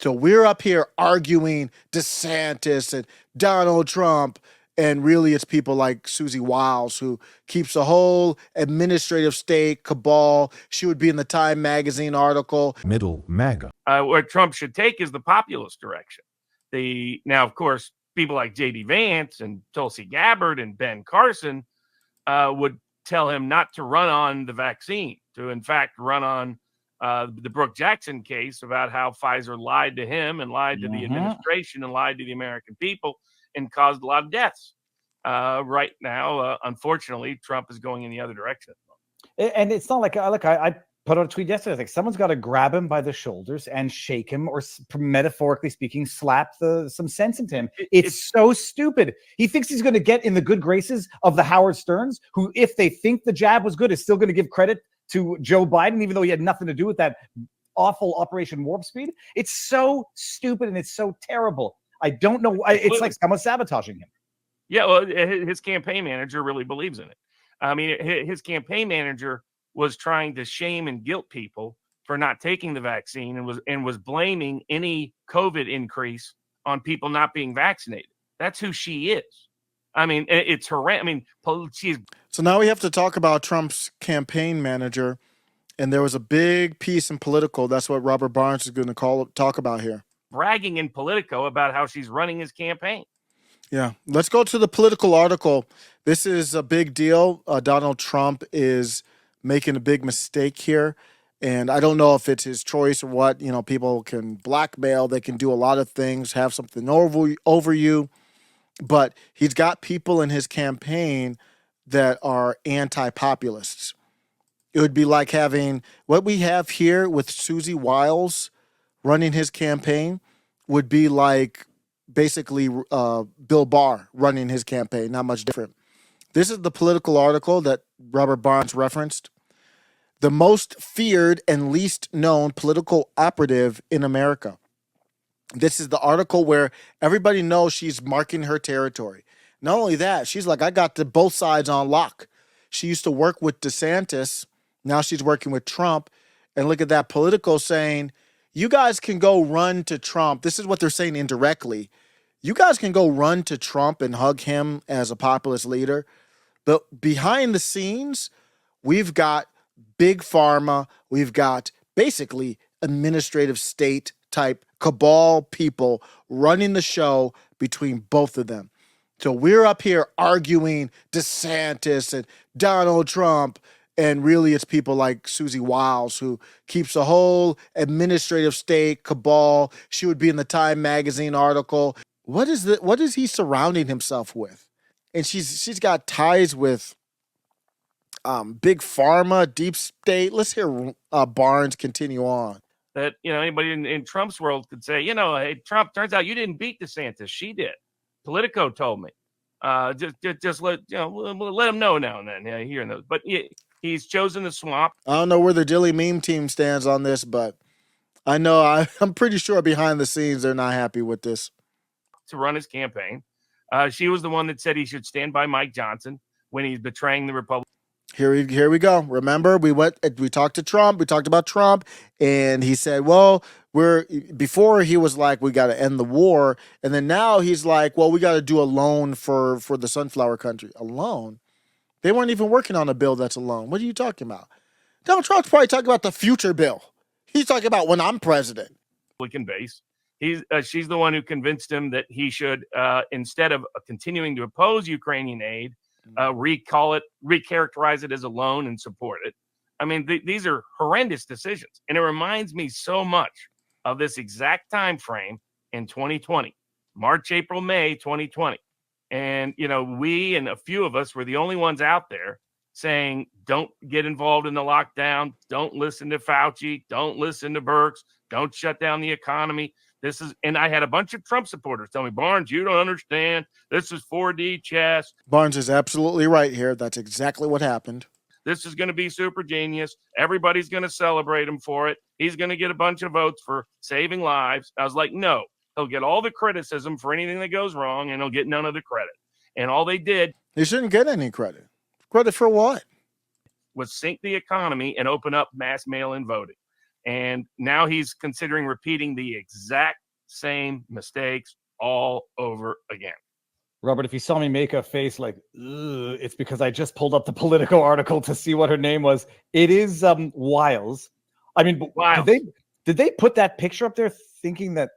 So we're up here arguing DeSantis and Donald Trump, and really it's people like Susie Wiles who keeps a whole administrative state cabal. She would be in the Time magazine article. Middle MAGA. What Trump should take is the populist direction. Now, of course, people like J.D. Vance and Tulsi Gabbard and Ben Carson would tell him not to run on the vaccine, to in fact run on the Brooke Jackson case about how Pfizer lied to him and lied to the administration and lied to the American people and caused a lot of deaths. Right now, unfortunately, Trump is going in the other direction. And it's not like I put out a tweet yesterday. Like someone's got to grab him by the shoulders and shake him, or metaphorically speaking, slap some sense into him. It's so stupid. He thinks he's going to get in the good graces of the Howard Sterns, who, if they think the jab was good, is still going to give credit to Joe Biden, even though he had nothing to do with that awful Operation Warp Speed. It's so stupid and it's so terrible. I don't know. It's like someone sabotaging him. Yeah, well, his campaign manager really believes in it. I mean, his campaign manager was trying to shame and guilt people for not taking the vaccine and was blaming any COVID increase on people not being vaccinated. That's who she is. I mean, it's horrendous. I mean, she's. So now we have to talk about Trump's campaign manager, and there was a big piece in Politico. That's what Robert Barnes is going to talk about here. Bragging in Politico about how she's running his campaign. Yeah, let's go to the Political article. This is a big deal. Donald Trump is making a big mistake here, and I don't know if it's his choice or what. You know, people can blackmail. They can do a lot of things, have something over you. But he's got people in his campaign that are anti-populists. It would be like having what we have here with Susie Wiles running his campaign would be like basically Bill Barr running his campaign, not much different. This is the Political article that Robert Barnes referenced. The most feared and least known political operative in America. This is the article where everybody knows she's marking her territory. Not only that, she's like, I got both sides on lock. She used to work with DeSantis. Now she's working with Trump. And look at that, Politico saying, you guys can go run to Trump. This is what they're saying indirectly. You guys can go run to Trump and hug him as a populist leader. But behind the scenes, we've got big pharma. We've got basically administrative state type cabal people running the show between both of them. So we're up here arguing DeSantis and Donald Trump, and really it's people like Susie Wiles who keeps a whole administrative state cabal. She would be in the Time magazine article. What is he surrounding himself with? And she's got ties with big pharma, deep state. Let's hear Barnes continue on. That, you know, anybody in Trump's world could say, you know, hey, Trump, turns out you didn't beat DeSantis. She did. Politico told me. Just let, you know, let him know now and then. Yeah, hearing those. But he's chosen the swamp. I don't know where the Dilly Meme team stands on this, but I know I'm pretty sure behind the scenes they're not happy with this. To run his campaign. She was the one that said he should stand by Mike Johnson when he's betraying the Republic. Here we go. Remember, we talked to Trump. We talked about Trump, and he said, well, before he was like, we got to end the war. And then now he's like, well, we got to do a loan for the sunflower country. A loan? They weren't even working on a bill that's a loan. What are you talking about? Donald Trump's probably talking about the future bill. He's talking about when I'm president. Republican base. She's the one who convinced him that he should, instead of continuing to oppose Ukrainian aid, recharacterize it as a loan and support it. I mean, these are horrendous decisions. And it reminds me so much of this exact time frame in 2020, March, April, May 2020. And, you know, we and a few of us were the only ones out there saying, don't get involved in the lockdown. Don't listen to Fauci. Don't listen to Birx. Don't shut down the economy. And I had a bunch of Trump supporters tell me, Barnes, you don't understand. This is 4D chess. Barnes is absolutely right here. That's exactly what happened. This is going to be super genius. Everybody's going to celebrate him for it. He's going to get a bunch of votes for saving lives. I was like, no, he'll get all the criticism for anything that goes wrong, and he'll get none of the credit. And all they did. He shouldn't get any credit. Credit for what? Was sink the economy and open up mass mail-in voting. And now he's considering repeating the exact same mistakes all over again. Robert, if you saw me make a face like, ugh, it's because I just pulled up the Politico article to see what her name was. It is Wiles. I mean, Wiles. did they put that picture up there thinking are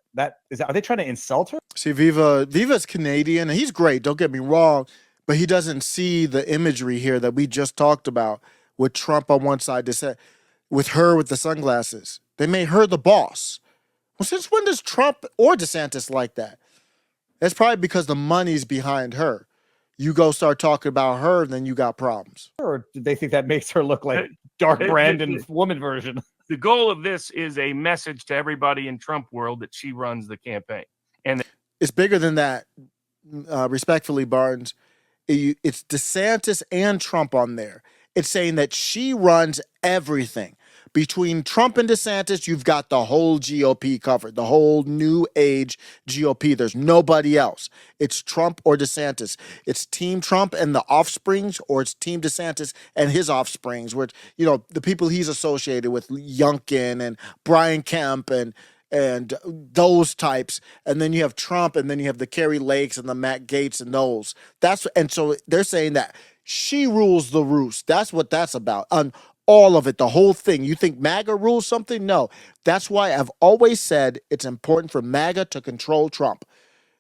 they trying to insult her? See, Viva's Canadian, and he's great, don't get me wrong, but he doesn't see the imagery here that we just talked about with Trump on one side, with her with the sunglasses. They made her the boss. Well, since when does Trump or DeSantis like that? It's probably because the money's behind her. You go start talking about her, then you got problems. Or did they think that makes her look like Dark Brandon woman version? The goal of this is a message to everybody in Trump world that she runs the campaign. And it's bigger than that, respectfully, Barnes. It's DeSantis and Trump on there. It's saying that she runs everything. Between Trump and DeSantis, you've got the whole GOP covered, the whole new age GOP. There's nobody else. It's Trump or DeSantis. It's Team Trump and the offsprings, or it's Team DeSantis and his offsprings, which, the people he's associated with, Youngkin and Brian Kemp and those types. And then you have Trump, and then you have the Kerry Lakes and the Matt Gaetz and those. And so they're saying that she rules the roost. That's what that's about. On all of it, the whole thing. You think MAGA rules something? No. That's why I've always said it's important for MAGA to control Trump.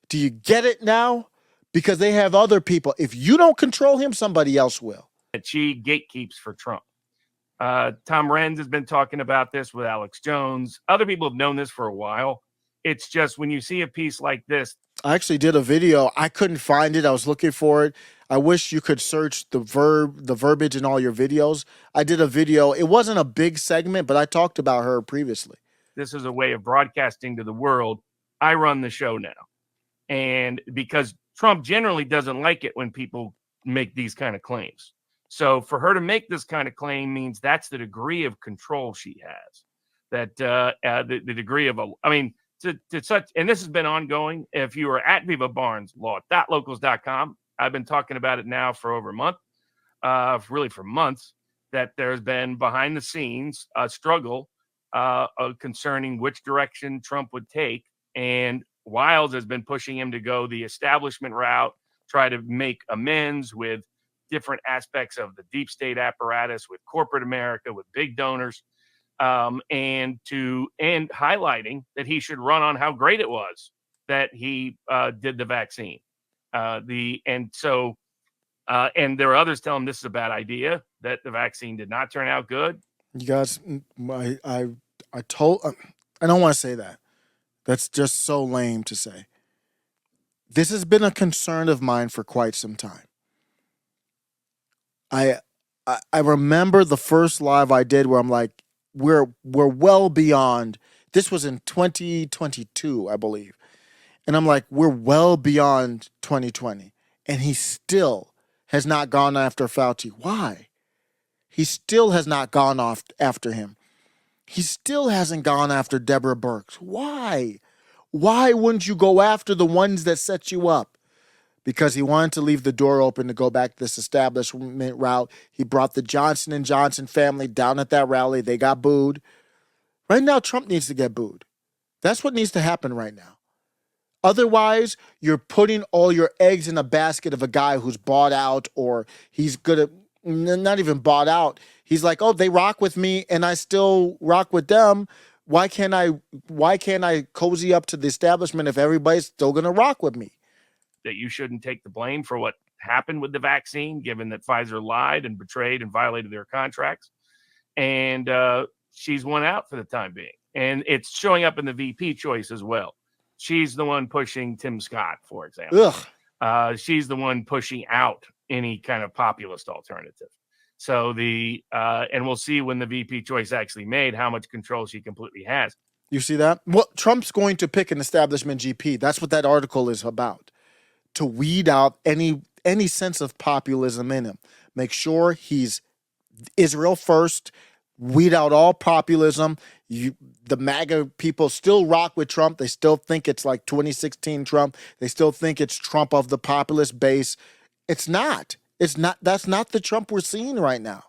Do you get it now? Because they have other people. If you don't control him, somebody else will. That she gatekeeps for Trump. Tom Renz has been talking about this with Alex Jones. Other people have known this for a while. It's just when you see a piece like this. I actually did a video. I couldn't find it. I was looking for it. I wish you could search the verbiage in all your videos. I did a video. It wasn't a big segment, but I talked about her previously. This is a way of broadcasting to the world. I run the show now. And because Trump generally doesn't like it when people make these kind of claims. So for her to make this kind of claim means that's the degree of control she has. That the degree of, to such, and this has been ongoing. If you are at Viva Barnes Law.locals.com, I've been talking about it now for over a month, really for months, that there's been behind the scenes a struggle concerning which direction Trump would take. And Wiles has been pushing him to go the establishment route, try to make amends with different aspects of the deep state apparatus, with corporate America, with big donors, and highlighting that he should run on how great it was that he did the vaccine. And there are others telling him this is a bad idea, that the vaccine did not turn out good. You guys, I don't want to say that. That's just so lame to say. This has been a concern of mine for quite some time. I remember the first live I did where I'm like, we're well beyond. This was in 2022, I believe. And I'm like, we're well beyond 2020. And he still has not gone after Fauci. Why? He still has not gone after him. He still hasn't gone after Deborah Birx. Why? Why wouldn't you go after the ones that set you up? Because he wanted to leave the door open to go back to this establishment route. He brought the Johnson & Johnson family down at that rally. They got booed. Right now, Trump needs to get booed. That's what needs to happen right now. Otherwise, you're putting all your eggs in a basket of a guy who's bought out, or he's not even bought out. He's like, oh, they rock with me and I still rock with them. Why can't I cozy up to the establishment if everybody's still going to rock with me? That you shouldn't take the blame for what happened with the vaccine, given that Pfizer lied and betrayed and violated their contracts. And she's won out for the time being. And it's showing up in the VP choice as well. She's the one pushing Tim Scott, for example. She's the one pushing out any kind of populist alternative. So and we'll see when the VP choice actually made how much control she completely has. You see that? Well, Trump's going to pick an establishment GP. That's what that article is about. To weed out any sense of populism in him. Make sure he's Israel first. Weed out all populism. The MAGA people still rock with Trump. They still think it's like 2016 Trump. They still think it's Trump of the populist base. It's not. It's not. That's not the Trump we're seeing right now.